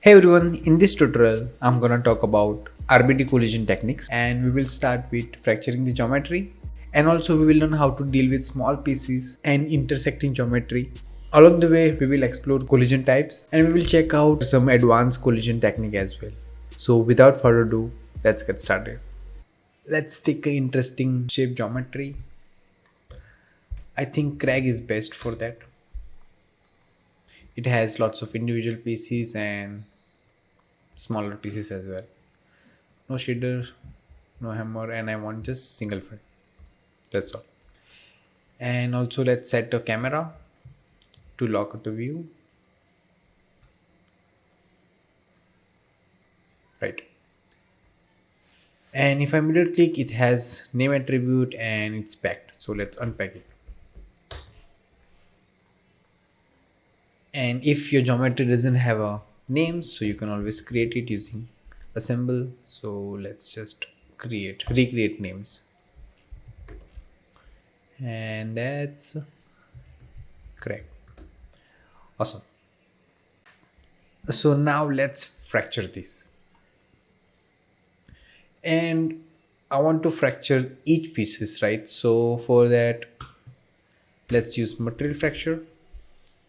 Hey everyone, in this tutorial, I'm gonna talk about RBD collision techniques and we will start with fracturing the geometry and also we will learn how to deal with small pieces and intersecting geometry. Along the way, we will explore collision types and we will check out some advanced collision technique as well. So without further ado, let's get started. Let's take an interesting shape geometry. I think Craig is best for that. It has lots of individual pieces and smaller pieces as well. No shader, no hammer, and I want just single frame. That's all. And also let's set a camera to lock the view. Right. And if I middle click, it has name attribute and it's packed. So let's unpack it. And if your geometry doesn't have a name, so you can always create it using assemble. So let's just recreate names. And that's correct. Awesome. So now let's fracture this. And I want to fracture each pieces, right? So for that, let's use material fracture.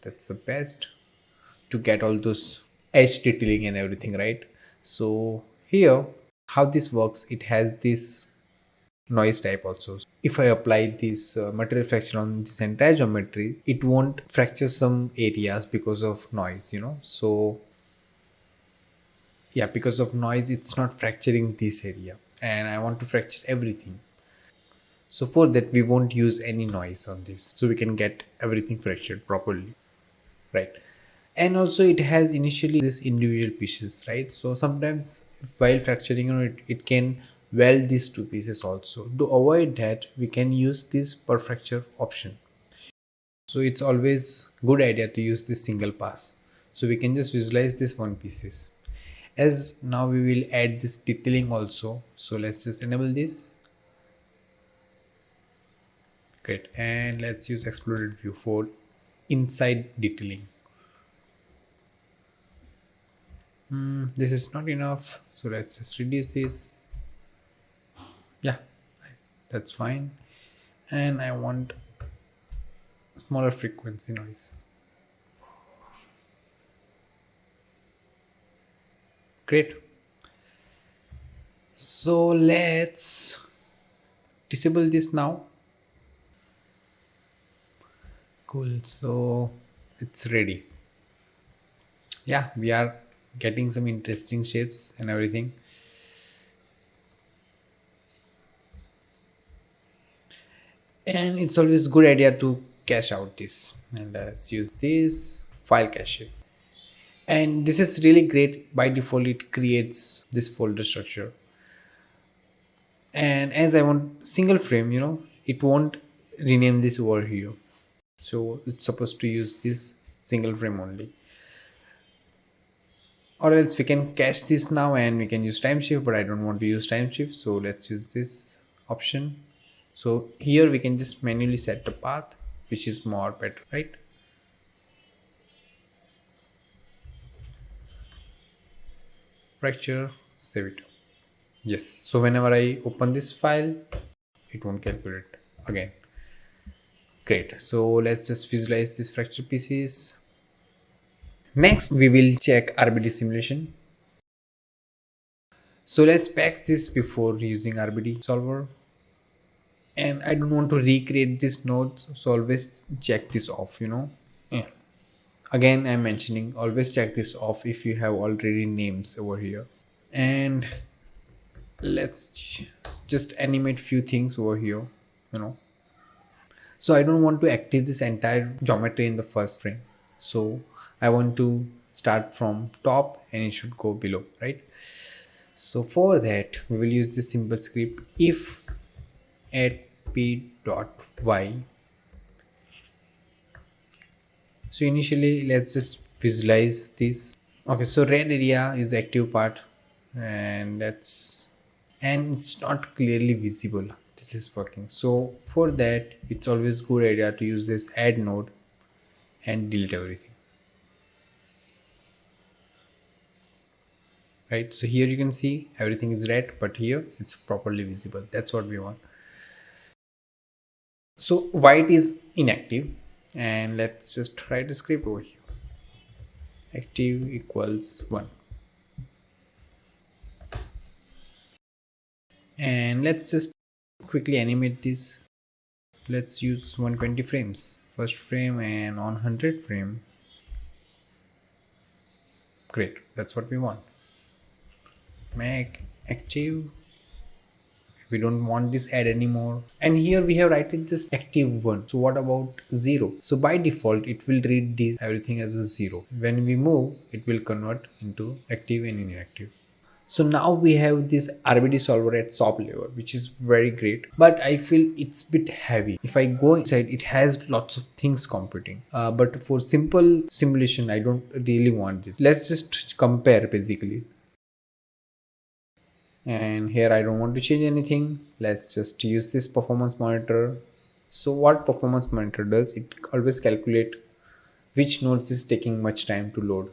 That's the best to get all those edge detailing and everything, right? So here, how this works, it has this noise type also. If I apply this material fracture on this entire geometry, it won't fracture some areas because of noise. So yeah, because of noise, it's not fracturing this area, and I want to fracture everything. So for that, we won't use any noise on this, so we can get everything fractured properly, right? And also it has initially this individual pieces, right? So sometimes while fracturing, it can weld these two pieces also. To avoid that, we can use this per fracture option. So it's always good idea to use this single pass. So we can just visualize this one pieces. As now we will add this detailing also. So let's just enable this. Great. And let's use exploded view for inside detailing. This is not enough, so let's just reduce this. Yeah, that's fine. And I want smaller frequency noise. Great. So let's disable this now. Cool. So it's ready. Yeah, we are getting some interesting shapes and everything. And it's always good idea to cache out this. And let's use this file cache. And this is really great. By default, it creates this folder structure. And as I want single frame, it won't rename this over here. So it's supposed to use this single frame only. Or else we can cache this now and we can use time shift, but I don't want to use time shift. So let's use this option. So here we can just manually set the path, which is more better, right? Fracture, save it. Yes. So whenever I open this file, it won't calculate again. Great. So let's just visualize these fracture pieces. Next, we will check RBD simulation. So let's patch this before using RBD solver. And I don't want to recreate this node, so always check this off. Yeah. Again, I'm mentioning always check this off if you have already names over here. And let's just animate few things over here. So I don't want to active this entire geometry in the first frame. So I want to start from top and it should go below, right? So for that, we will use this simple script if at p.y. So initially, let's just visualize this. Okay, so red area is the active part, and it's not clearly visible. This is working. So for that, it's always good idea to use this add node and delete everything. right? So here you can see everything is red, but here it's properly visible. That's what we want. So white is inactive, and let's just write a script over here. Active equals 1, and let's just quickly animate this. Let's use 120 frames first frame, and on 100 frame. Great, that's what we want. Make active. We don't want this add anymore, and here we have written just active 1. So what about 0? So by default it will read this everything as a 0. When we move, it will convert into active and inactive. So now we have this RBD solver at top level, which is very great, but I feel it's a bit heavy. If I go inside, it has lots of things computing, but for simple simulation I don't really want this. Let's just compare basically. And here I don't want to change anything. Let's just use this performance monitor. So what performance monitor does, it always calculate which nodes is taking much time to load,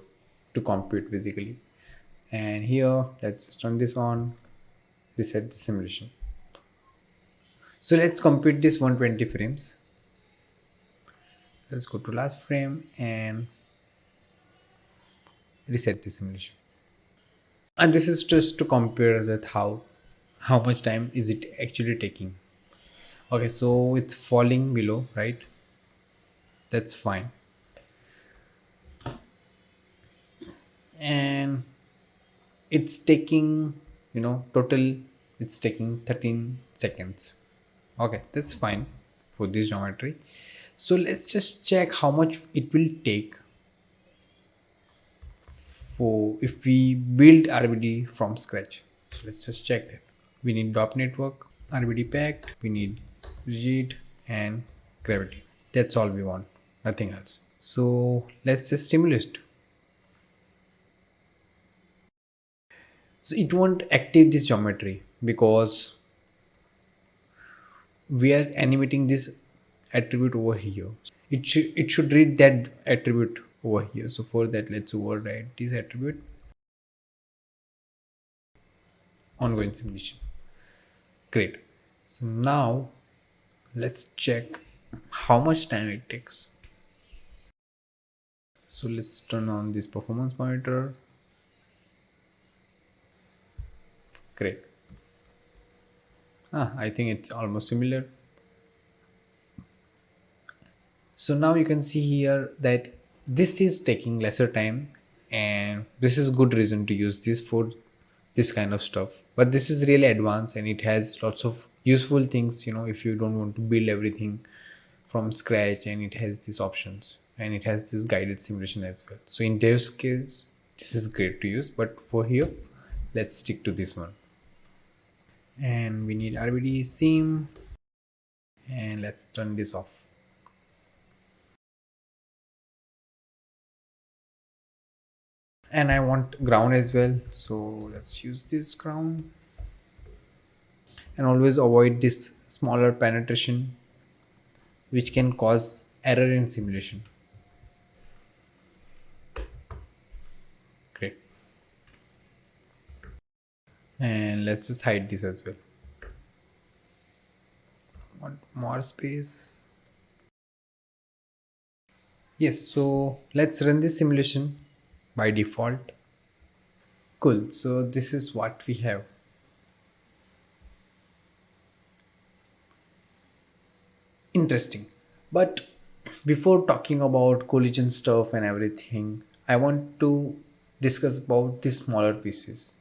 to compute basically. And here let's just turn this on, reset the simulation. So let's compute this 120 frames. Let's go to last frame and reset the simulation. And this is just to compare that how much time is it actually taking. Okay, so it's falling below, right? That's fine. And it's taking, total it's taking 13 seconds. Okay, that's fine for this geometry. So let's just check how much it will take for if we build RBD from scratch. So let's just check that. We need DOP network, RBD packed, we need rigid and gravity. That's all we want, nothing else. So let's just simulate. So it won't active this geometry because we are animating this attribute over here. It should read that attribute over here. So for that, let's override this attribute. Ongoing simulation. Great. So now let's check how much time it takes. So let's turn on this performance monitor. Great. I think it's almost similar. So now you can see here that this is taking lesser time, and this is good reason to use this for this kind of stuff. But this is really advanced and it has lots of useful things, if you don't want to build everything from scratch, and it has these options and it has this guided simulation as well. So in their case, this is great to use, but for here, let's stick to this one. And we need RBD sim, and let's turn this off. And I want ground as well, so let's use this ground. And always avoid this smaller penetration which can cause error in simulation. Great. And let's just hide this as well. Want more space. Yes, so let's run this simulation by default. Cool, so this is what we have. Interesting. But before talking about collision stuff and everything, I want to discuss about the smaller pieces.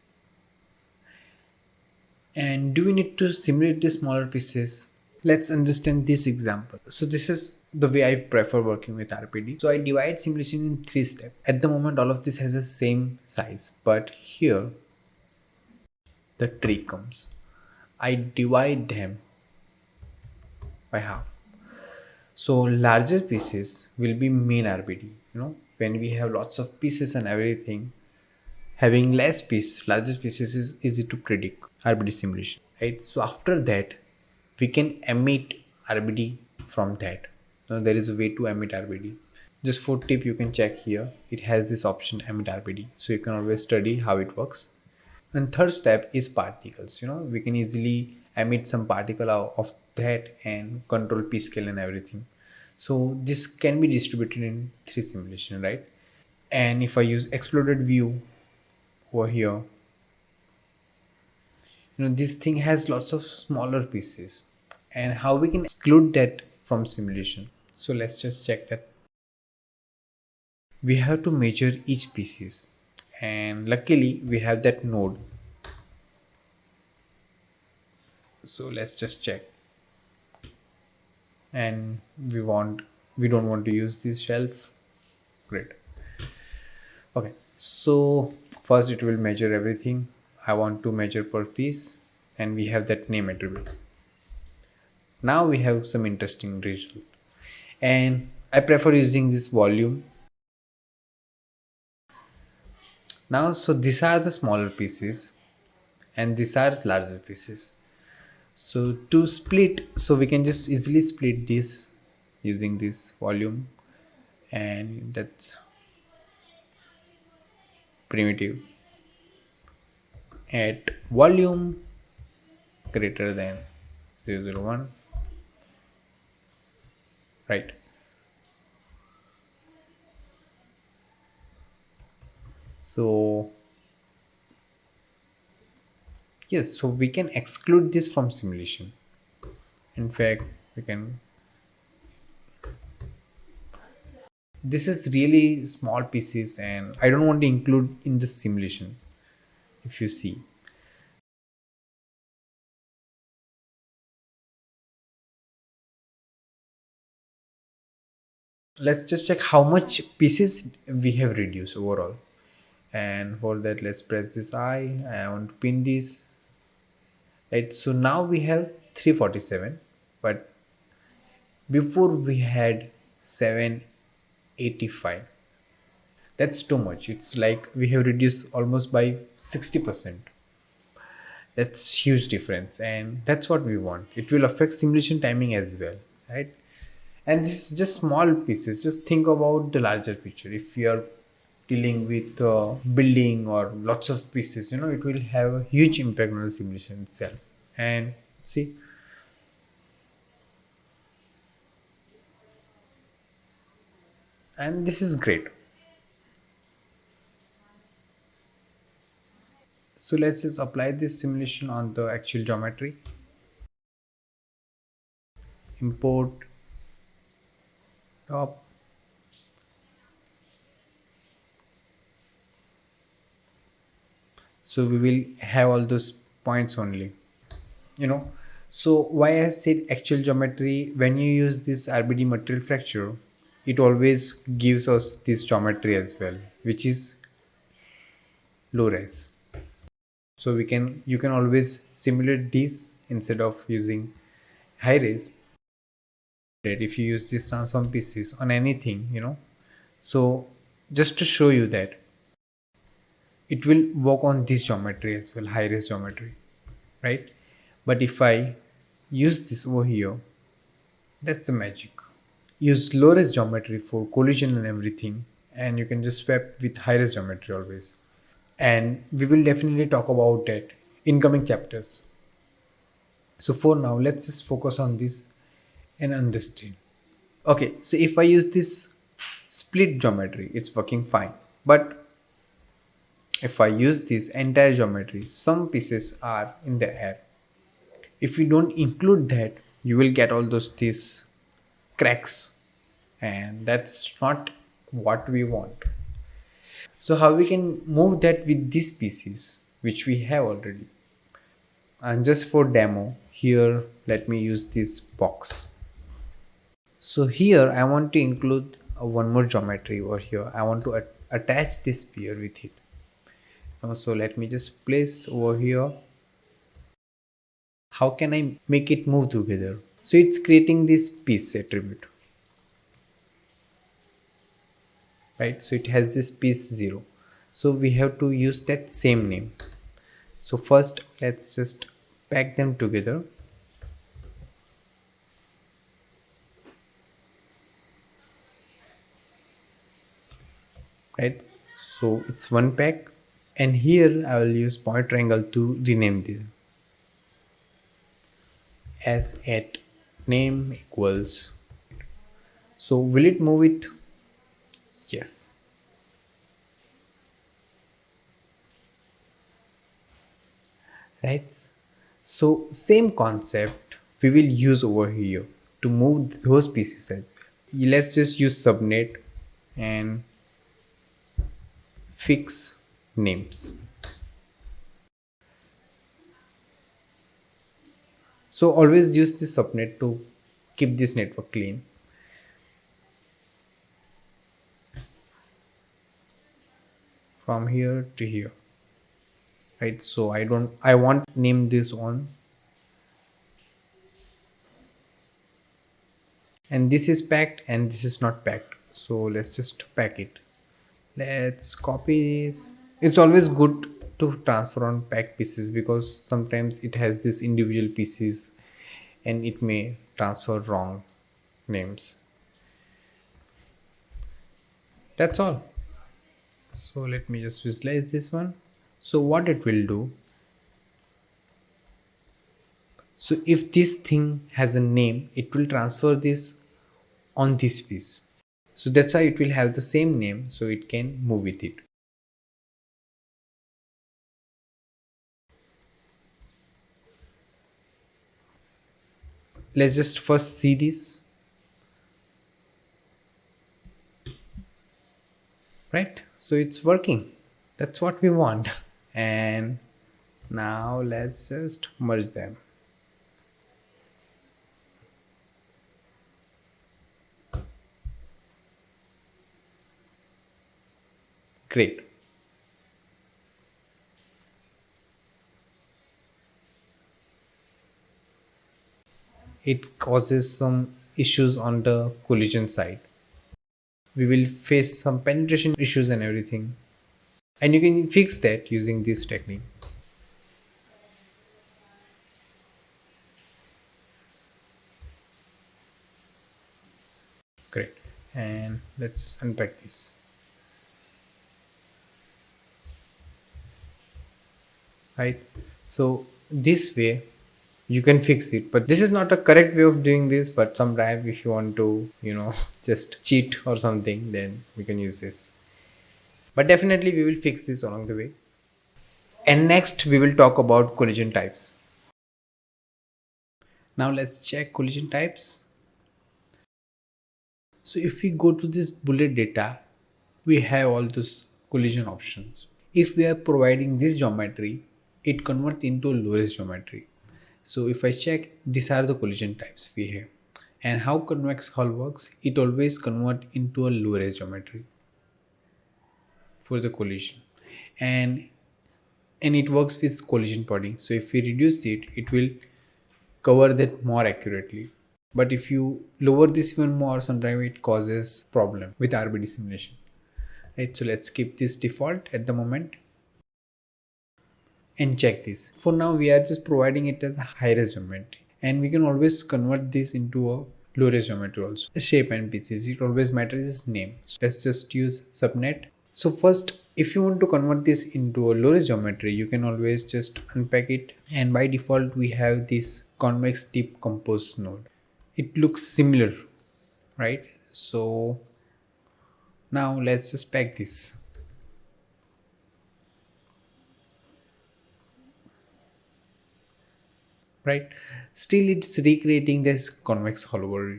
And do we need to simulate the smaller pieces? Let's understand this example. So this is the way I prefer working with RBD. So I divide simulation in 3 steps. At the moment, all of this has the same size, but here the trick comes. I divide them by half. So larger pieces will be main RBD. When we have lots of pieces and everything, having larger pieces is easy to predict RBD simulation, right? So after that, we can emit RBD from that. Now there is a way to emit RBD. Just for tip, you can check here. It has this option emit RBD, so you can always study how it works. And third step is particles. We can easily emit some particle out of that and control p scale and everything. So this can be distributed in 3 simulation, right? And if I use exploded view over here, this thing has lots of smaller pieces, and how we can exclude that from simulation. So let's just check that. We have to measure each pieces, and luckily we have that node. So let's just check. And we don't want to use this shelf. Great. Okay, so first it will measure everything. I want to measure per piece, and we have that name attribute. Now we have some interesting result, and I prefer using this volume. Now, so these are the smaller pieces and these are larger pieces. So to split, so we can just easily split this using this volume, and that's primitive at volume greater than 001, right? So yes, so we can exclude this from simulation. In fact, we can, this is really small pieces and I don't want to include in this simulation. If you see, let's just check how much pieces we have reduced overall. And for that, let's press this I want to pin this, right? So now we have 347, but before we had 785. That's too much. It's like we have reduced almost by 60%. That's huge difference, and that's what we want. It will affect simulation timing as well, right? And this is just small pieces. Just think about the larger picture. If you are dealing with building or lots of pieces, it will have a huge impact on the simulation itself. And see, and this is great. So let's just apply this simulation on the actual geometry. Import top. So we will have all those points only, you know so why I said actual geometry. When you use this RBD material fracture, it always gives us this geometry as well, which is low res. So you can always simulate this instead of using high res. That if you use this transform pieces on anything, so just to show you that it will work on this geometry as well, high res geometry, right? But if I use this over here, that's the magic. Use low res geometry for collision and everything, and you can just swap with high res geometry always. And we will definitely talk about that in coming chapters. So for now, let's just focus on this and understand. Okay, so if I use this split geometry, it's working fine. But if I use this entire geometry, some pieces are in the air. If you don't include that, you will get all these cracks, and that's not what we want. So how we can move that with these pieces which we have already? And just for demo here, let me use this box. So here I want to include one more geometry over here. I want to attach this sphere with it. So let me just place over here. How can I make it move together? So it's creating this piece attribute, right? So it has this piece 0. So we have to use that same name. So first let's just pack them together. Right? So it's one pack. And here I will use point triangle to rename this as at name equals. So will it move it? Yes. Right. So same concept we will use over here to move those pieces as well. Let's just use subnet and fix names. So always use this subnet to keep this network clean. From here to here. Right. So I want name this on, and this is packed and this is not packed. So let's just pack it. Let's copy this. It's always good to transfer on packed pieces because sometimes it has this individual pieces and it may transfer wrong names. That's all. So let me just visualize this one. So what it will do, so if this thing has a name, it will transfer this on this piece. So that's why it will have the same name, so it can move with it. Let's just first see this. Right, so it's working. That's what we want. And now let's just merge them. Great. It causes some issues on the collision side. We will face some penetration issues and everything, and you can fix that using this technique. Great. And let's just unpack this. Right, so this way you can fix it, but this is not a correct way of doing this. But sometimes if you want to just cheat or something, then we can use this. But definitely we will fix this along the way. And next we will talk about collision types. Now let's check collision types. So if we go to this bullet data, we have all those collision options. If we are providing this geometry, it converts into low res geometry. So if I check, these are the collision types we have. And how convex hull works, it always convert into a low res geometry for the collision. And it works with collision podding. So if we reduce it, it will cover that more accurately. But if you lower this even more, sometimes it causes problem with RBD simulation. Right, so let's keep this default at the moment and check this. For now, we are just providing it as a high res geometry, and we can always convert this into a low res geometry also. Shape and pieces, it always matters is name. So let's just use subnet. So first, if you want to convert this into a low res geometry, you can always just unpack it, and by default we have this convex tip compose node. It looks similar, right? So now let's just pack this. Right, still it's recreating this convex hollow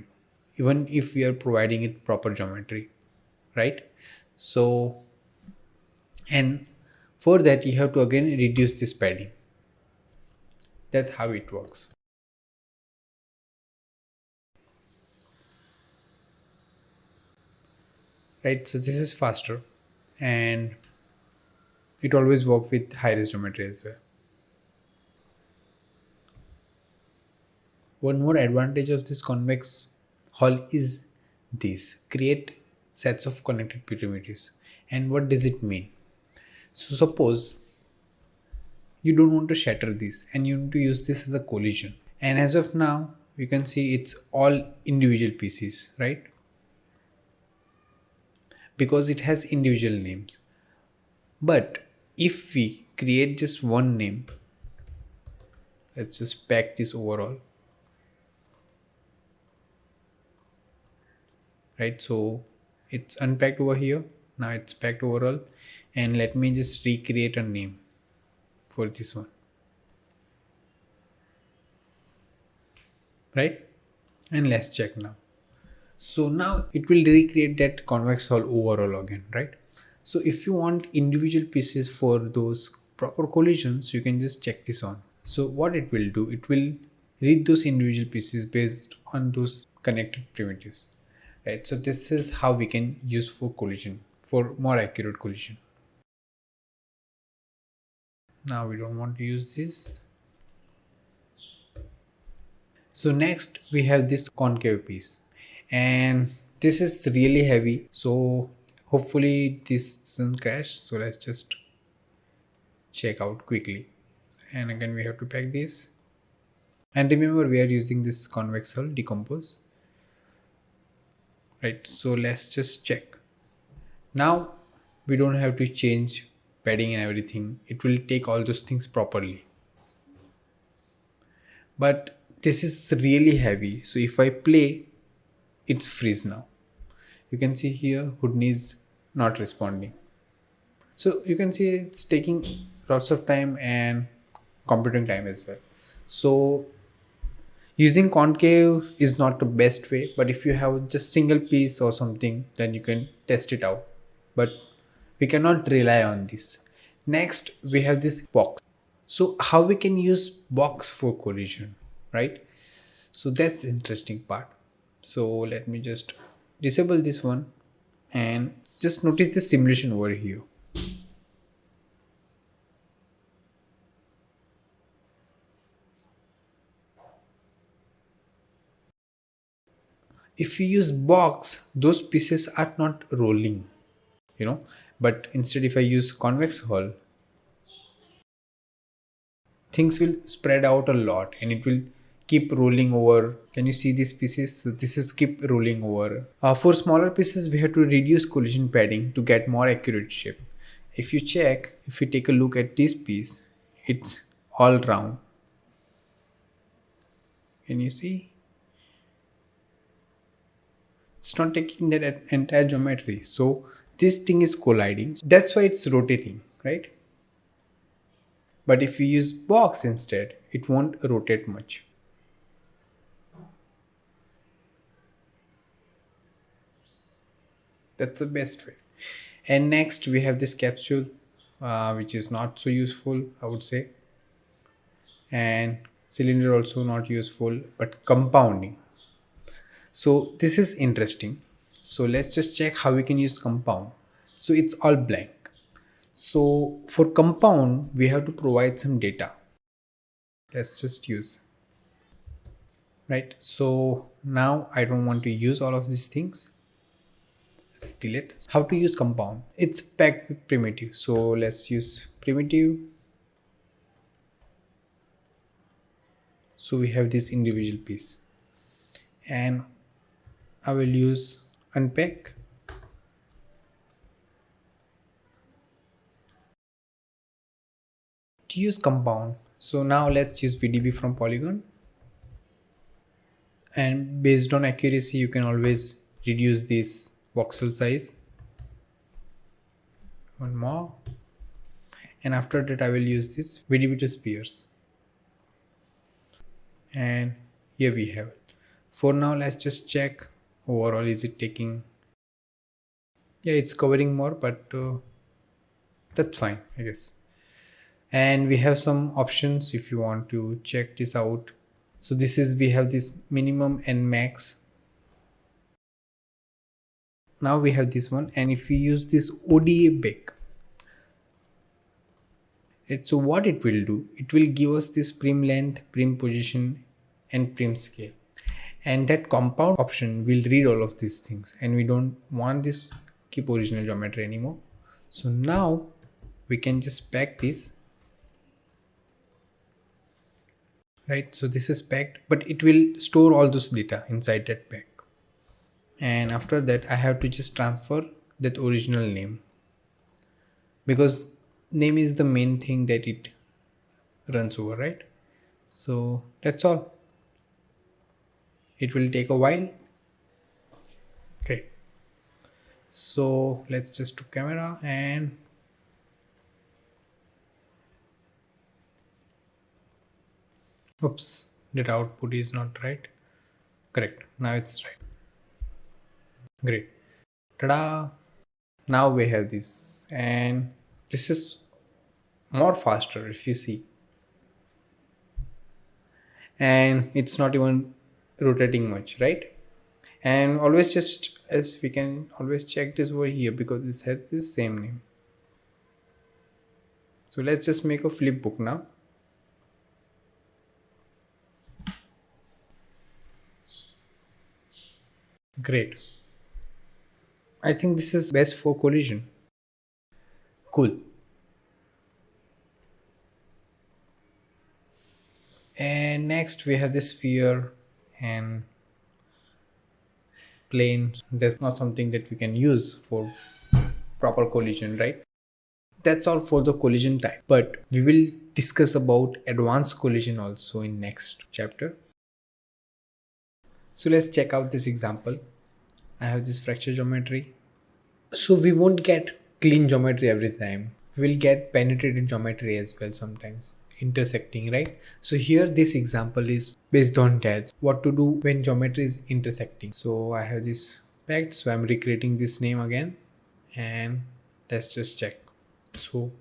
even if we are providing it proper geometry, right? So, and for that you have to again reduce this padding. That's how it works. Right, so this is faster, and it always works with high res geometry as well. One more advantage of this convex hull is this: create sets of connected pyramids. And what does it mean? So suppose you don't want to shatter this and you need to use this as a collision, and as of now you can see it's all individual pieces, right? Because it has individual names. But if we create just one name, let's just pack this overall, right? So it's unpacked over here, now it's packed overall, and let me just recreate a name for this one, right? And let's check now. So now it will recreate that convex hull overall again, right? So if you want individual pieces for those proper collisions, you can just check this on. So what it will do, it will read those individual pieces based on those connected primitives, right? So this is how we can use for collision, for more accurate collision. Now we don't want to use this. So next we have this concave piece, and this is really heavy, so hopefully this doesn't crash. So let's just check out quickly, and again we have to pack this, and remember we are using this convex hull decompose, right? So let's just check. Now we don't have to change padding and everything, it will take all those things properly, but this is really heavy, so if I play, it's freeze now. You can see here Houdini is not responding, so you can see it's taking lots of time and computing time as well. So using concave is not the best way, but if you have just single piece or something, then you can test it out, but we cannot rely on this. Next we have this box. So how we can use box for collision, right? So that's interesting part. So let me just disable this one and just notice the simulation over here. If we use box, those pieces are not rolling, but instead if I use convex hull, things will spread out a lot and it will keep rolling over. Can you see these pieces? So this is keep rolling over. For smaller pieces we have to reduce collision padding to get more accurate shape. If you check, if you take a look at this piece, it's all round. Can you see? It's not taking that entire geometry, so this thing is colliding, that's why it's rotating, right? But if we use box instead, it won't rotate much. That's the best way. And next we have this capsule, which is not so useful, I would say, and cylinder also not useful, but compounding. So this is interesting. So let's just check how we can use compound. So it's all blank. So for compound, we have to provide some data. Let's just use, right? So now I don't want to use all of these things. Let's delete. How to use compound? It's packed with primitive. So let's use primitive. So we have this individual piece, and I will use unpack. To use compound, so now let's use VDB from polygon, and based on accuracy you can always reduce this voxel size. One more, and after that I will use this VDB to spheres, and here we have it. For now let's just check overall, is it taking, yeah, it's covering more, but that's fine, I guess. And we have some options if you want to check this out. So this is, we have this minimum and max. Now we have this one, and if we use this ODA bake, so what it will do, it will give us this prim length, prim position and prim scale, and that compound option will read all of these things, and we don't want this keep original geometry anymore. So now we can just pack this, right? So this is packed, but it will store all those data inside that pack, and after that I have to just transfer that original name, because name is the main thing that it runs over, right? So that's all. It will take a while. Okay, so let's just do camera and oops, that output is not right. Correct, now it's right. Great. Ta-da! Now we have this, and this is more faster if you see, and it's not even rotating much, right? And always, just as we can always check this over here because this has this same name. So let's just make a flip book now. Great. I think this is best for collision. Cool. And next we have this sphere and plane. That's not something that we can use for proper collision, right? That's all for the collision type, but we will discuss about advanced collision also in next chapter. So let's check out this example. I have this fracture geometry. So we won't get clean geometry every time. We'll get penetrated geometry as well sometimes. Intersecting, right? So here this example is based on that. What to do when geometry is intersecting. So I have this packed. So I'm recreating this name again. And let's just check. So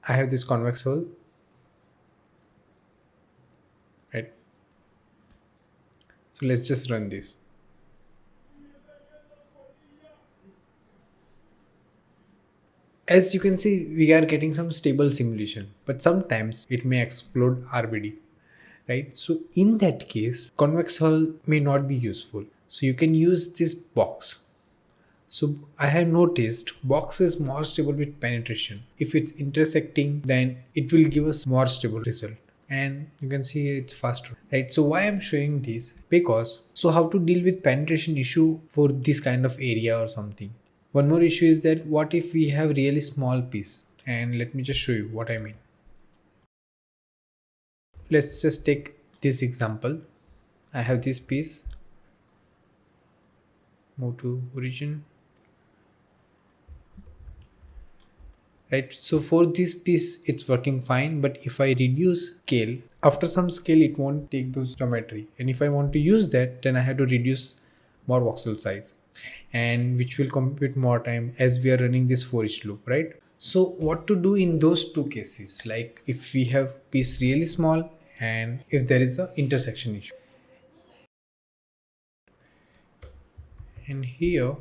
I have this convex hull. Right? So let's just run this. As you can see, we are getting some stable simulation, but sometimes it may explode RBD, right? So in that case, convex hull may not be useful. So you can use this box. So I have noticed box is more stable with penetration. If it's intersecting, then it will give us more stable result. And you can see it's faster, right? So why I'm showing this, because so how to deal with penetration issue for this kind of area or something. One more issue is that what if we have really small piece, and let me just show you what I mean. Let's just take this example. I have this piece, move to origin, right? So for this piece it's working fine, but if I reduce scale, after some scale it won't take those geometry, and if I want to use that, then I have to reduce more voxel size, and which will compute more time as we are running this for each loop, right? So what to do in those two cases, like if we have piece really small and if there is a intersection issue. And here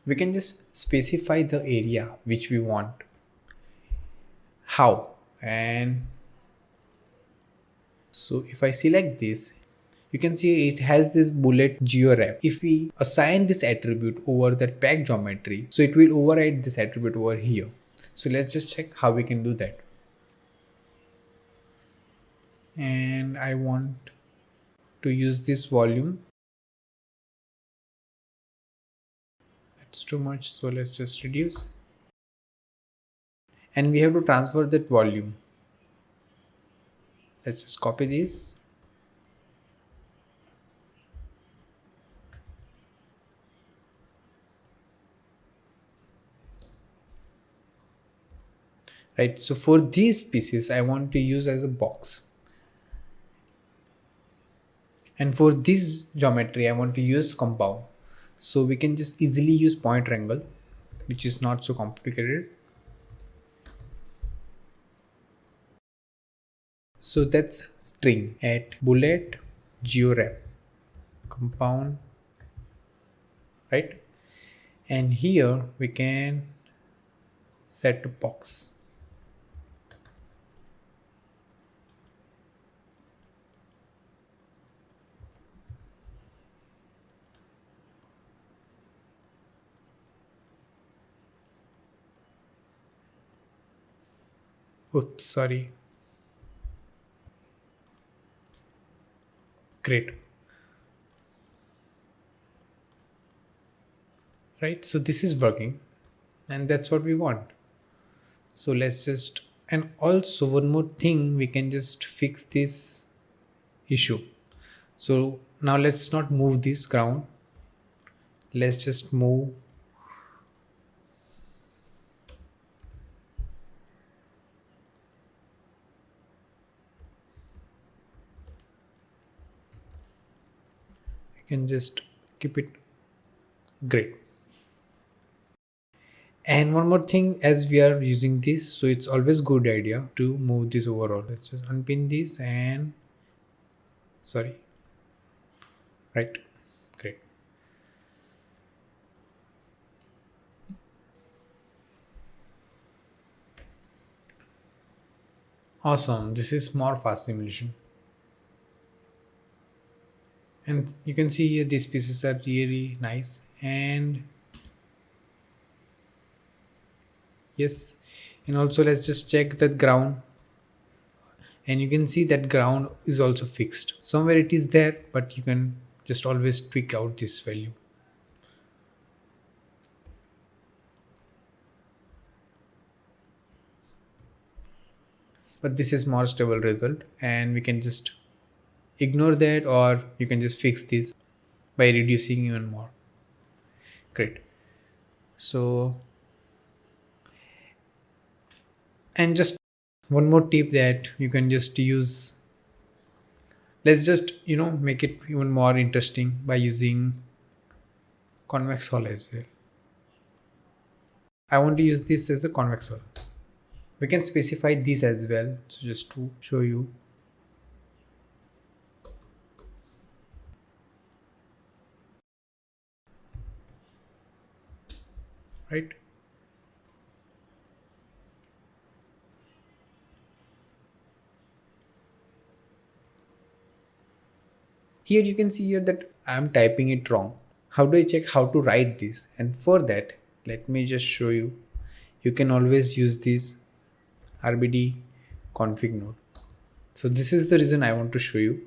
we can just specify the area which we want, how, and so if I select this, you can see it has this bullet geowrap. If we assign this attribute over that pack geometry, so it will override this attribute over here. So let's just check how we can do that. And I want to use this volume. That's too much, so let's just reduce. And we have to transfer that volume. Let's just copy this. Right, so for these pieces I want to use as a box, and for this geometry I want to use compound. So we can just easily use point triangle, which is not so complicated. So that's string at bullet geowrap compound, right? And here we can set a box. Oops, sorry. Great. Right, so this is working, and that's what we want. So let's just, and also one more thing, we can just fix this issue. So now let's not move this ground, let's just move you can just keep it. Great. And one more thing, as we are using this, so it's always good idea to move this overall. Let's just unpin this and sorry, right. Great. Awesome. This is more fast simulation. And you can see here these pieces are really nice. And yes, and also let's just check the ground, and you can see that ground is also fixed. Somewhere it is there, but you can just always tweak out this value. But this is more stable result, and we can just ignore that, or you can just fix this by reducing even more. Great. So, and just one more tip that you can just use, let's just make it even more interesting by using convex hull as well. I want to use this as a convex hull. We can specify this as well, so just to show you. Right. Here you can see here that I am typing it wrong. How do I check how to write this? And for that, let me just show you. You can always use this RBD config node. So this is the reason I want to show you.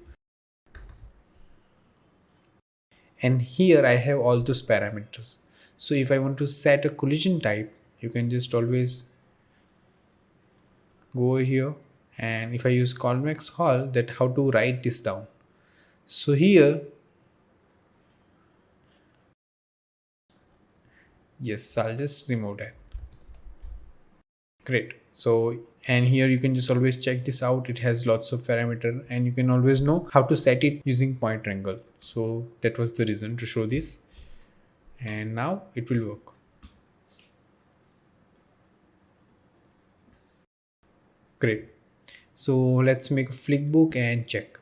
And here I have all those parameters. So if I want to set a collision type, you can just always go over here, and if I use convex hull, that how to write this down. So here, yes, I'll just remove that. Great. So, and here you can just always check this out. It has lots of parameter, and you can always know how to set it using point triangle. So that was the reason to show this, and now it will work. Great. So let's make a flick book and check.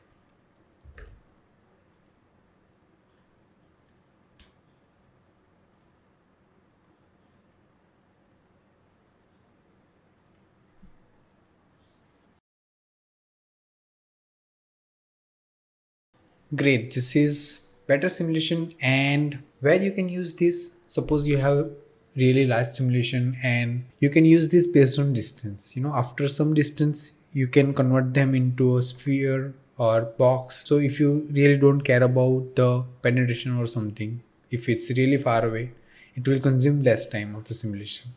Great. This is better simulation, and where you can use this, suppose you have really large simulation, and you can use this based on distance. After some distance you can convert them into a sphere or box. So if you really don't care about the penetration or something, if it's really far away, it will consume less time of the simulation.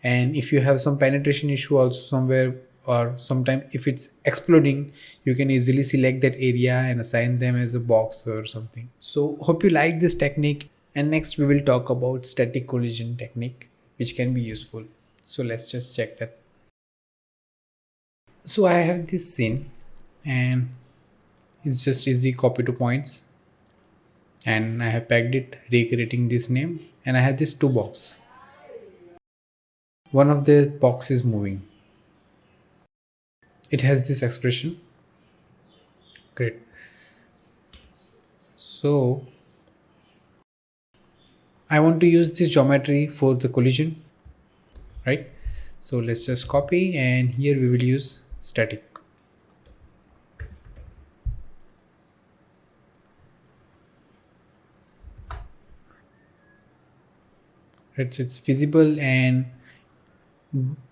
And if you have some penetration issue also somewhere, or sometime if it's exploding, you can easily select that area and assign them as a box or something. So hope you like this technique, and next we will talk about static collision technique, which can be useful. So let's just check that. So I have this scene, and it's just easy copy to points, and I have packed it recreating this name, and I have this two box. One of the box is moving. It has this expression. Great. So I want to use this geometry for the collision, right? So let's just copy, and here we will use static. It's visible, and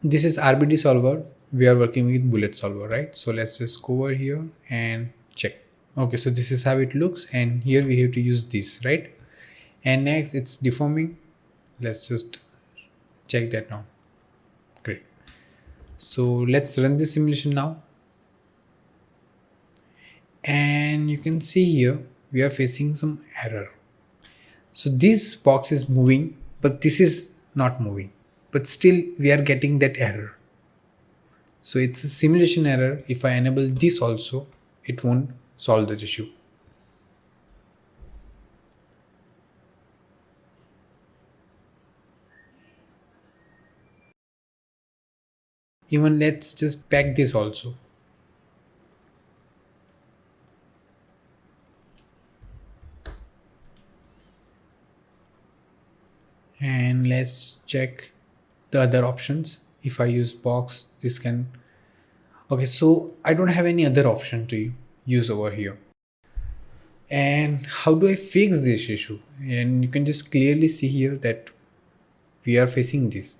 this is RBD solver. We are working with bullet solver, right? So let's just go over here and check. Okay, so this is how it looks, and here we have to use this, right? And next it's deforming. Let's just check that now. Great. So let's run this simulation now. And you can see here we are facing some error. So this box is moving, but this is not moving. But still we are getting that error. So it's a simulation error. If I enable this also, it won't solve that issue. Even let's just pack this also. And let's check the other options. If I use box, this can, okay, so I don't have any other option to use over here. And how do I fix this issue? And you can just clearly see here that we are facing this,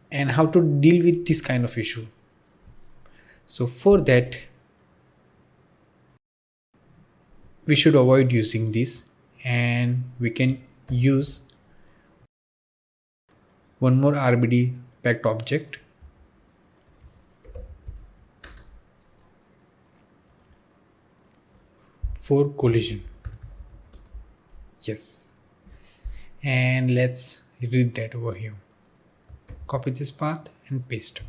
and how to deal with this kind of issue. So for that, we should avoid using this, and we can use one more RBD packed object for collision. Yes, and let's read that over here. Copy this path and paste.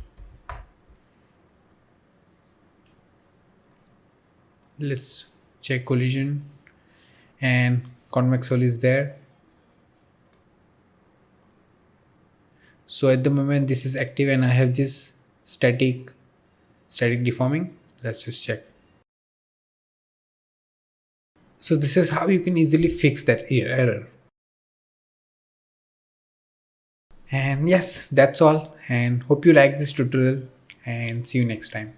Let's check collision, and convex hull is there. So at the moment this is active and I have this static deforming. Let's just check. So this is how you can easily fix that error. And yes, that's all, and hope you like this tutorial, and see you next time.